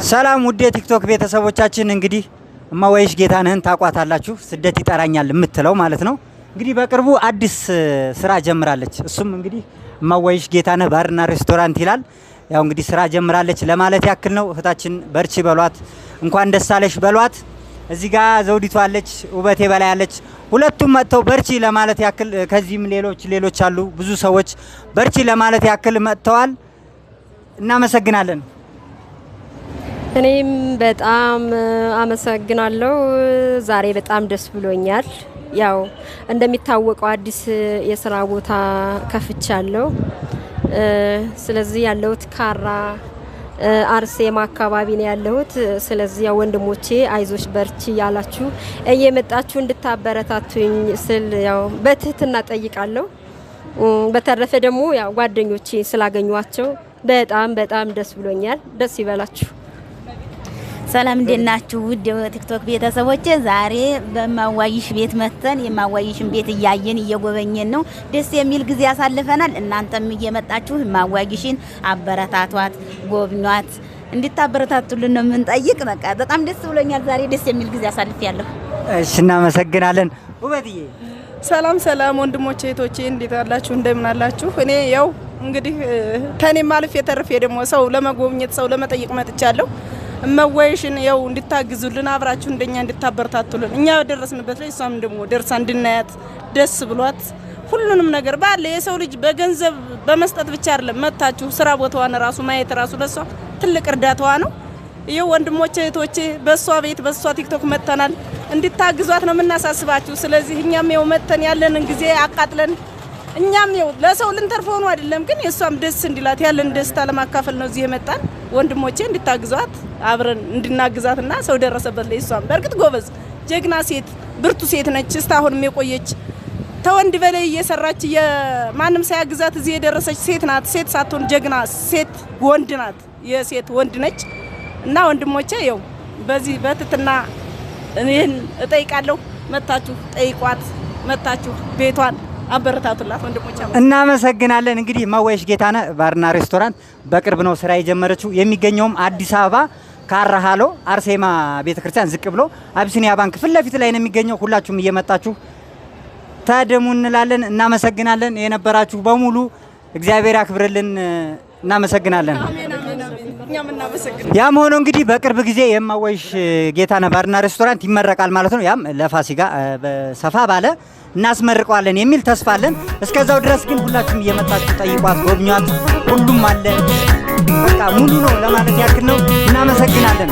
ሰላም ውድ የቲክቶክ ቤተሰቦቻችን እንግዲህ እማዋይሽ ጌታነህን ታቋታላችሁ ስደት ይጠራኛል የምትለው ማለት ነው። እንግዲህ በቅርቡ አዲስ ስራ ጀምራለች። እሱም እንግዲህ እማዋይሽ ጌታነህ ባርና ሬስቶራንት ይላል። ያው እንግዲህ ስራ ጀምራለች ለማለት ያክል ነው። እህታችን በርቺ በሏት፣ እንኳን ደስ አለሽ በሏት። እዚህ ጋር ዘውዲቱ አለች፣ ውበቴ በላይ አለች። ሁለቱም መጥተው በርቺ ለማለት ያክል ከዚህም ሌሎች አሉ ብዙ ሰዎች በርቺ ለማለት ያክል መጥተዋል። እናመሰግናለን። እኔም በጣም አመሰግናለሁ። ዛሬ በጣም ደስ ብሎኛል። ያው እንደሚታወቀው አዲስ የስራ ቦታ ከፍቻለሁ። ስለዚህ ያለሁት ካራ አርሴማ አካባቢ ነው ያለሁት። ስለዚህ ያው ወንድሞቼ አይዞሽ በርቺ ያላችሁ እየመጣችሁ እንድታበረታቱኝ ስል ያው በትህትና ጠይቃለሁ። በተረፈ ደግሞ ያው ጓደኞቼ ስላገኟቸው በጣም ደስ ብሎኛል። ደስ ይበላችሁ። ሰላም እንዴት ናችሁ? ውድ ቲክቶክ ቤተሰቦቼ ዛሬ በማዋይሽ ቤት መተን የማዋይሽን ቤት እያየን እየጎበኘን ነው። ደስ የሚል ጊዜ ያሳልፈናል። እናንተም እየመጣችሁ ማዋይሽን አበረታቷት፣ ጎብኟት። እንድታበረታቱልን ነው የምንጠይቅ። በቃ በጣም ደስ ብሎኛል። ዛሬ ደስ የሚል ጊዜ አሳልፌያለሁ። እሺ እናመሰግናለን። ውበትዬ ሰላም ወንድሞቼ እህቶቼ እንዴት አላችሁ? እንደምን አላችሁ? እኔ ያው እንግዲህ ከኔ ማለፍ የተረፈ ደግሞ ሰው ለመጎብኘት ሰው ለመጠየቅ መጥቻለሁ። እማዋይሽን ያው እንድታግዙልን አብራችሁ እንደኛ እንድታበረታቱልን እኛ ደረስንበት ላይ እሷም ደግሞ ደርሳ እንድናያት ደስ ብሏት ሁሉንም ነገር ባለ የሰው ልጅ በገንዘብ በመስጠት ብቻ አይደለም መታችሁ ስራ ቦታዋን ራሱ ማየት ራሱ ለሷ ትልቅ እርዳታዋ ነው። ይሄው ወንድሞቼ እህቶቼ በሷ ቤት በሷ ቲክቶክ መተናል እንድታግዟት ነው የምናሳስባችሁ። ስለዚህ እኛም ያው መተን ያለንን ጊዜ አቃጥለን እኛም ያው ለሰው ልንተርፈው ነው አይደለም ግን የሷም ደስ እንዲላት ያለን ደስታ ለማካፈል ነው እዚህ የመጣን። ወንድሞቼ እንድታግዟት አብረን እንድናግዛትና ሰው ደረሰበት ላይ እሷም በርግጥ ጎበዝ ጀግና ሴት ብርቱ ሴት ነች። እስካሁንም የቆየች ተወንድ በላይ እየሰራች የማንም ሳያግዛት እዚህ የደረሰች ሴት ናት። ሴት ሳትሆን ጀግና ሴት ወንድ ናት። የሴት ወንድ ነች እና ወንድሞቼ ያው በዚህ በትትና እኔን እጠይቃለሁ። መታችሁ ጠይቋት፣ መታችሁ ቤቷን አበረታቱላት ወንድሞቼ። እናመሰግናለን። እንግዲህ እማዋይሽ ጌታነህ ባርና ሬስቶራንት በቅርብ ነው ስራ የጀመረችው። የሚገኘውም አዲስ አበባ ካራ ሃሎ አርሴማ ቤተክርስቲያን ዝቅ ብሎ አቢሲኒያ ባንክ ፊት ለፊት ላይ ነው የሚገኘው። ሁላችሁም እየመጣችሁ ታደሙ እንላለን። እናመሰግናለን። የነበራችሁ በሙሉ እግዚአብሔር ያክብርልን። እናመሰግናለን። ያም ሆኖ እንግዲህ በቅርብ ጊዜ የእማዋይሽ ጌታነህ ባርና ሬስቶራንት ይመረቃል ማለት ነው። ያም ለፋሲካ ሰፋ ባለ እናስመርቀዋለን የሚል ተስፋ አለን። እስከዛው ድረስ ግን ሁላችሁም እየመጣችሁ ጠይቋት፣ ጎብኟት። ሁሉም አለ በቃ ሙሉ ነው ለማለት ያክል ነው። እናመሰግናለን።